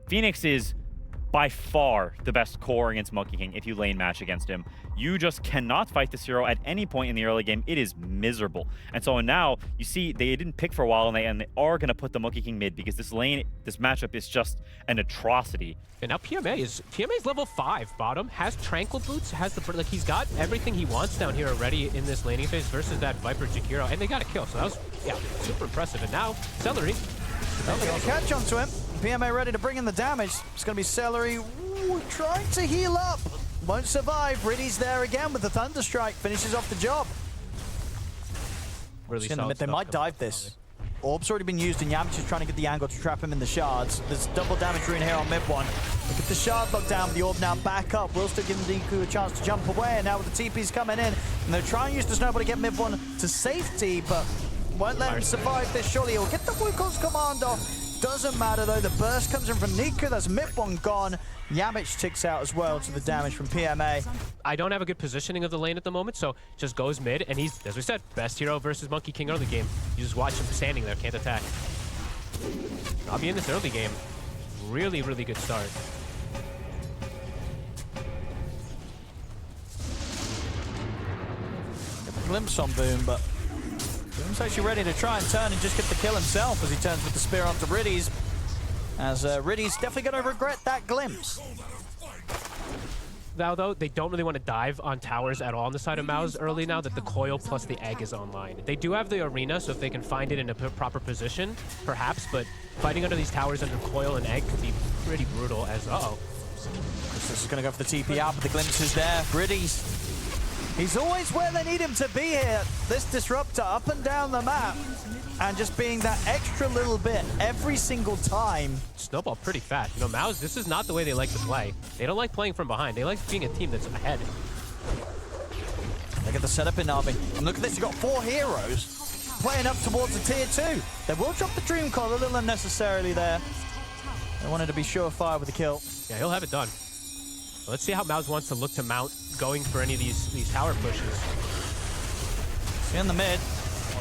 Phoenix is by far the best core against Monkey King if you lane match against him. You just cannot fight this hero at any point in the early game. It is miserable. And so now you see they didn't pick for a while, and they are going to put the Monkey King mid because this matchup is just an atrocity. And now PMA's level 5 bottom, has Tranquil Boots, has the like he's got everything he wants down here already in this laning phase versus that Viper Jakiro, and they got a kill. So that was super impressive. And now Celery. Gonna catch onto him. PMA ready to bring in the damage. It's going to be Celery trying to heal up. Won't survive. Riddy's there again with the Thunderstrike. Finishes off the job. Really they might dive this. Orb's already been used, and Yamcha is trying to get the angle to trap him in the shards. There's double damage rune here on mid one. Look at the shard locked down, the orb now back up. Will still give Niku a chance to jump away, and now with the TPs coming in, and they're trying to use the snowball to get mid one to safety, but won't let him survive this. Surely he'll get the Wukong's command off. Doesn't matter though, the burst comes in from Niku, that's mid one gone. Yamich ticks out as well to the damage from PMA. I don't have a good positioning of the lane at the moment, so just goes mid, and he's, as we said, best hero versus Monkey King early game. You just watch him standing there, can't attack. I'll be in this early game. Really, really good start. Get the glimpse on Boom, but Boom's actually ready to try and turn and just get the kill himself as he turns with the spear onto Riddy's. As Riddy's definitely going to regret that glimpse. Now, though, they don't really want to dive on towers at all on the side of MOUZ early now that the coil plus the egg is online. They do have the arena, so if they can find it in a proper position, perhaps, but fighting under these towers under coil and egg could be pretty brutal as, This is going to go for the TP out, but the glimpse is there. Riddy's. He's always where they need him to be here. This disruptor up and down the map. And just being that extra little bit every single time. Snowball pretty fast. You know, MOUZ, this is not the way they like to play. They don't like playing from behind. They like being a team that's ahead. Look at the setup in NAVI. And look at this, you've got 4 heroes playing up towards the tier 2. They will drop the Dream Coil a little unnecessarily there. They wanted to be surefire with the kill. Yeah, he'll have it done. Well, let's see how MOUZ wants to look to mount going for any of these tower pushes. In the mid.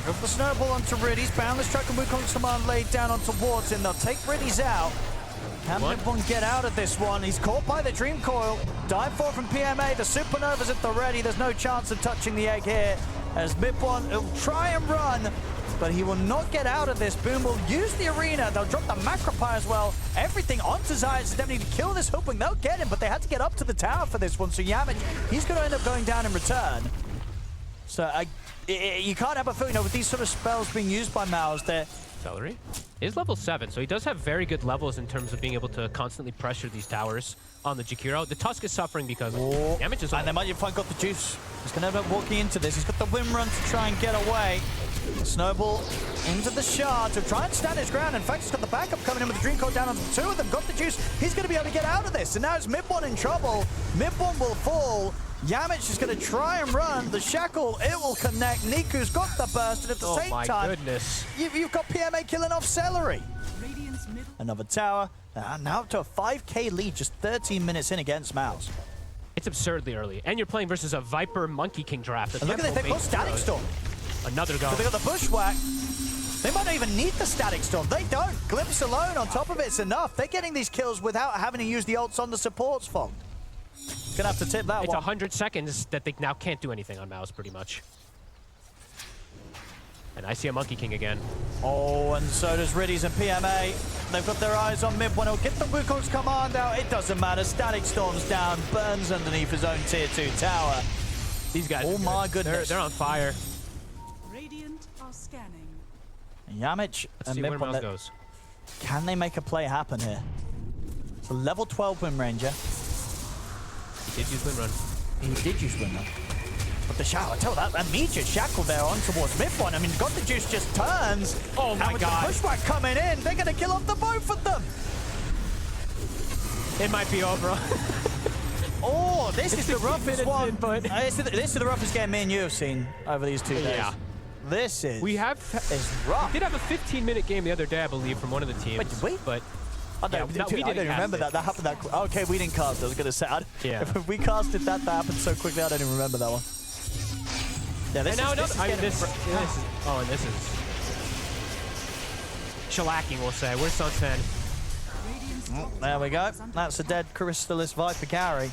Go for the snowball onto Riddy's. Boundless Truck and Wukong's command laid down onto Warden. They'll take Riddy's out. Can Midone get out of this one? He's caught by the Dream Coil. Dive 4 from PMA. The Supernova's at the ready. There's no chance of touching the egg here. As Midone will try and run, but he will not get out of this. Boom will use the arena. They'll drop the Macropie as well. Everything onto Zayas to definitely kill this, hoping they'll get him, but they had to get up to the tower for this one. So Yamich, he's going to end up going down in return. So you can't have a foot, with these sort of spells being used by MOUZ there. Celery is level 7, so he does have very good levels in terms of being able to constantly pressure these towers on the Jakiro. The Tusk is suffering because damage is on. And they might have got the juice. He's going to end up walking into this. He's got the Wind Run to try and get away. Snowball into the shard to try and stand his ground. In fact, he's got the backup coming in with the Dream Coil down on the 2 of them. Got the juice. He's going to be able to get out of this. And now it's Midone in trouble. Midone will fall. Yamich is going to try and run. The Shackle, it will connect. Niku's got the burst, and at the same time, you've got PMA killing off Celery. Another tower. Now up to a 5k lead, just 13 minutes in against MOUZ. It's absurdly early. And you're playing versus a Viper Monkey King draft. And look at that, they've got Static Storm. Another go. So they got the Bushwhack. They might not even need the Static Storm. They don't. Glimpse alone on top of it's enough. They're getting these kills without having to use the ults on the supports, Fog. Gonna have to tip that one. It's 100 seconds that they now can't do anything on MOUZ, pretty much. And I see a Monkey King again. Oh, and so does Riddy's and PMA. They've got their eyes on mid one. He'll get the Wukong's command out. It doesn't matter. Static Storm's down. Burns underneath his own tier 2 tower. These guys oh my goodness. They're on fire. Radiant are scanning. Yamich and mid one. Goes. Can they make a play happen here? It's a level 12 Wind Ranger. He did use Wind Run. He did use Wind Run. But the shower, tell that immediate shackle there on towards Midone. I mean, got the juice just turns. Oh my with god. The pushback coming in, they're going to kill off the both of them. It might be over. Oh, this is the roughest one. But this is the roughest game me and you have seen over these 2 days. Yeah. This is. It's rough. We did have a 15-minute game the other day, I believe, from one of the teams. Wait, did we? But I don't remember that. That happened that quick. Okay, we didn't cast it. I was going to say. If we casted that happened so quickly, I don't even remember that one. Yeah, this is this is shellacking, we'll say. Where's Suntan? Oh, there we go. That's a dead Crystallis Viper carry.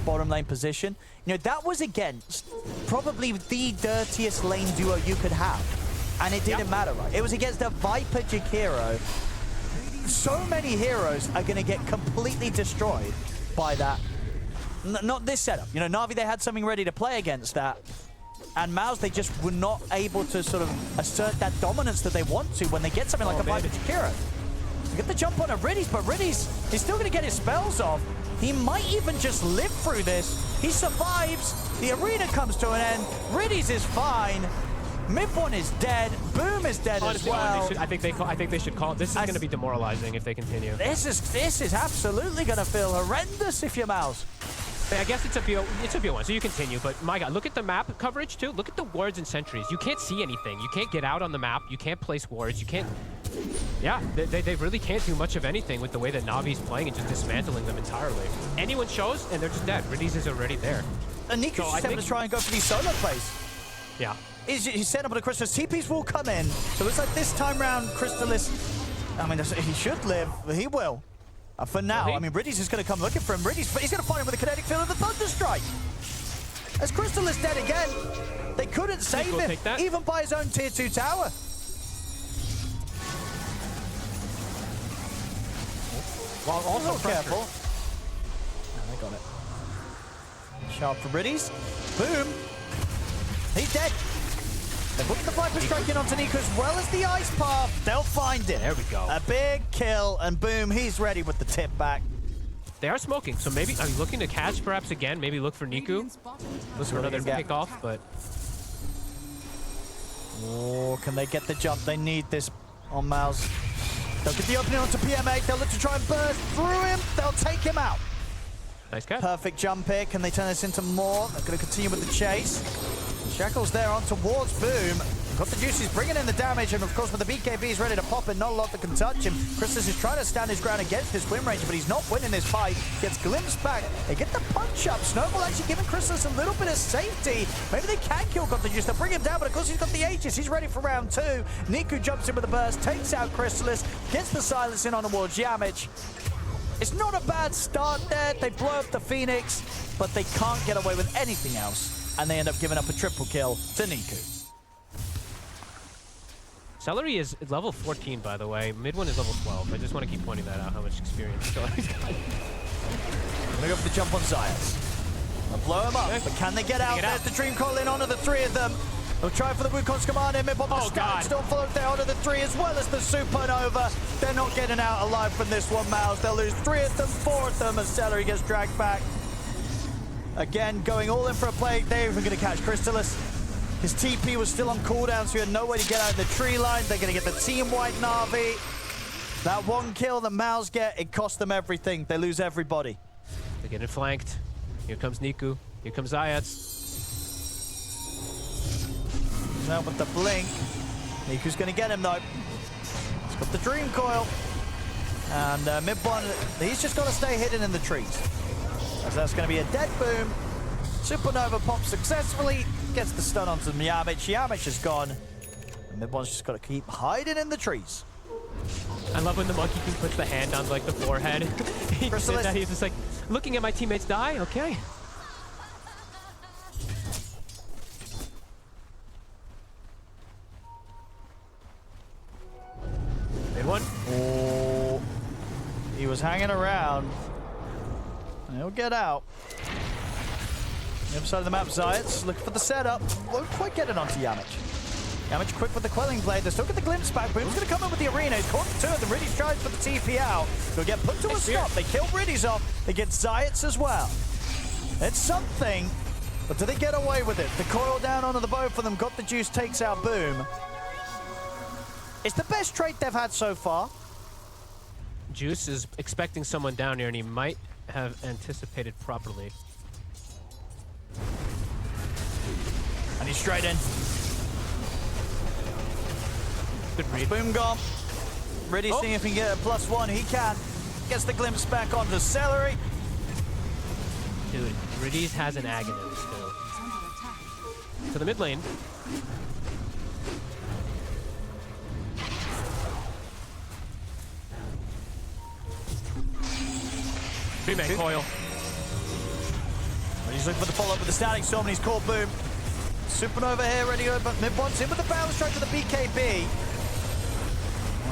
Bottom lane position. You know, that was against probably the dirtiest lane duo you could have. And it didn't matter, right? It was against a Viper Jakiro. So many heroes are going to get completely destroyed by that. Not this setup. You know, NAVI, they had something ready to play against that. And MOUZ, they just were not able to sort of assert that dominance that they want to when they get something like a Viper Jakiro. They get the jump on Riddies, but Riddies, he's still going to get his spells off. He might even just live through this. He survives. The arena comes to an end. Riddies is fine. Mid one is dead. Boom is dead as well. I think they should call it. This is going to be demoralizing if they continue. This is absolutely going to feel horrendous if you're MOUZ. I guess it's a BO1, so you continue, but my god, look at the map coverage too. Look at the wards and sentries. You can't see anything. You can't get out on the map. You can't place wards. You can't... Yeah, they really can't do much of anything with the way that Navi's playing and just dismantling them entirely. Anyone shows, and they're just dead. Riddies is already there. And Niku's just able to try and go for these solo plays. Yeah. He's set up with a Crystallis. TPs will come in. So it looks like this time round, Crystallis, I mean, he should live, but he will. For now, I mean, Riddies is going to come looking for him. Riddies, but he's going to find him with a kinetic field of the Thunderstrike. As Crystallis dead again, they couldn't save him, even by his own tier 2 tower. While also careful. Oh, they got it. Sharp for Riddies. Boom. He's dead. They put the Viper Strike in onto Nico as well as the Ice Path. They'll find it. There we go. A big kill, and boom, he's ready with the tip back. They are smoking, so maybe, are you looking to catch perhaps again? Maybe look for Niku. Look for another pick off, but... Oh, can they get the jump? They need this on MOUZ. They'll get the opening onto PMA. They'll look to try and burst through him. They'll take him out. Nice catch. Perfect jump here. Can they turn this into more? They're going to continue with the chase. Shackles there on towards Boom. Got the juices, bringing in the damage, and of course with the BKB, he's ready to pop in. Not a lot that can touch him. Crystallis is trying to stand his ground against this win range, but he's not winning this fight. Gets glimpsed back. They get the punch up. Snowball actually giving Crystallis a little bit of safety. Maybe they can kill Got the Juice. They'll bring him down, but of course he's got the Aegis. He's ready for round 2. Niku jumps in with a burst, takes out Crystallis, gets the silence in on towards Yamich. It's not a bad start there. They blow up the Phoenix, but they can't get away with anything else. And they end up giving up a triple kill to Niku. Celery is level 14, by the way. Mid one is level 12. I just want to keep pointing that out, how much experience Celery's got. They go for the jump on Zayas. They'll blow him up, but can they get out? There's the Dream Call in onto the 3 of them. They'll try for the Wukong's command in mid-bomb. The Stab still followed there onto the 3 as well as the Supernova. They're not getting out alive from this one, MOUZ. They'll lose 3 of them, 4 of them as Celery gets dragged back. Again, going all in for a play. They're even going to catch Crystallis. His TP was still on cooldown, so he had no way to get out of the tree line. They're going to get the team white Navi. That one kill that MOUZ get, it cost them everything. They lose everybody. They're getting flanked. Here comes Niku. Here comes Zayas. Now with the blink. Niku's going to get him, though. He's got the Dream Coil. And mid-one, he's just got to stay hidden in the trees. As that's going to be a dead Boom. Supernova pops successfully. Gets the stun onto Yamich. Yamich is gone. And mid-one's just got to keep hiding in the trees. I love when the Monkey King puts the hand on like the forehead. He's just like, looking at my teammates die? Okay. Mid one. Oh. He was hanging around. He'll get out. The other side of the map, Zayas looking for the setup. Won't quite get it onto Yamich. Yamich quick with the Quelling Blade. They still get the glimpse back. Boom's going to come in with the arena. He's caught 2 of them. Riddies tries for the TP out. They'll get put to a stop. They kill Riddies off. They get Zayas as well. It's something, but do they get away with it? The coil down onto the both of them. Got the juice, takes out Boom. It's the best trade they've had so far. Juice is expecting someone down here, and he might have anticipated properly. And he's straight in. Good read. Boom gone. Riddies seeing if he can get a +1. He can. Gets the glimpse back onto Celery. Dude, Riddies has an Aghanim still. To the mid lane. 3-man coil. And he's looking for the follow-up with the Static Storm, and he's caught Boom. Supernova here, ready to go, but Mid-Bon's in with the balance strike to the BKB.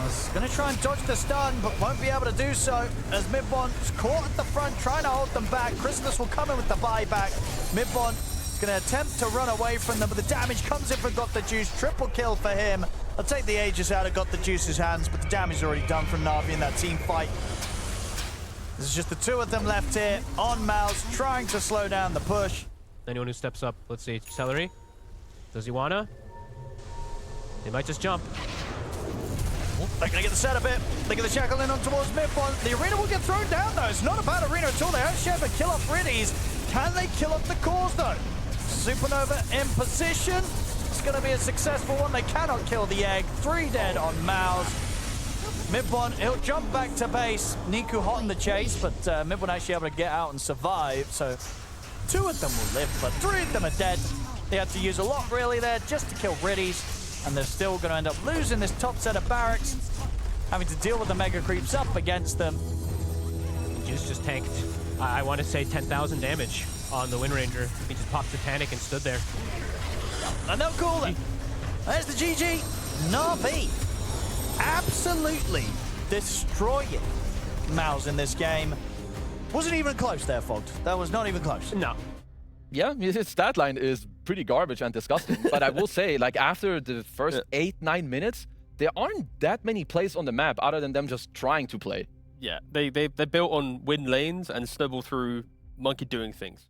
Was going to try and dodge the stun, but won't be able to do so, as Mid-Bon's caught at the front, trying to hold them back. Chrysalis will come in with the buyback. Mid-Bon is going to attempt to run away from them, but the damage comes in for Got the Juice. Triple kill for him. I'll take the Aegis out of Got the Juice's hands, but the damage is already done from Navi in that team fight. This is just the two of them left here on MOUZ, trying to slow down the push. Anyone who steps up, let's see, Celery. Does he wanna? They might just jump. They're gonna get the setup here. They get the shackle in on towards Mid-Bon. The arena will get thrown down though. It's not a bad arena at all. They actually have a kill off Riddies. Can they kill off the cores though? Supernova in position. It's gonna be a successful one. They cannot kill the egg. 3 dead on MOUZ. Mid-Bon, he'll jump back to base. Niku hot in the chase, but Mid-Bon actually able to get out and survive. So 2 of them will live, but 3 of them are dead. They had to use a lot really there just to kill Riddies. And they're still going to end up losing this top set of barracks, having to deal with the mega creeps up against them. Juice just tanked, I want to say 10,000 damage on the Wind Ranger. He just popped the panic and stood there. And they'll call it. There's the GG. Navi absolutely destroying MOUZ in this game. Wasn't even close there, Fogged. That was not even close. No. Yeah, his stat line is pretty garbage and disgusting. But I will say, like, after the first 8-9 minutes, there aren't that many plays on the map other than them just trying to play. Yeah, they're built on win lanes and snowball through Monkey doing things.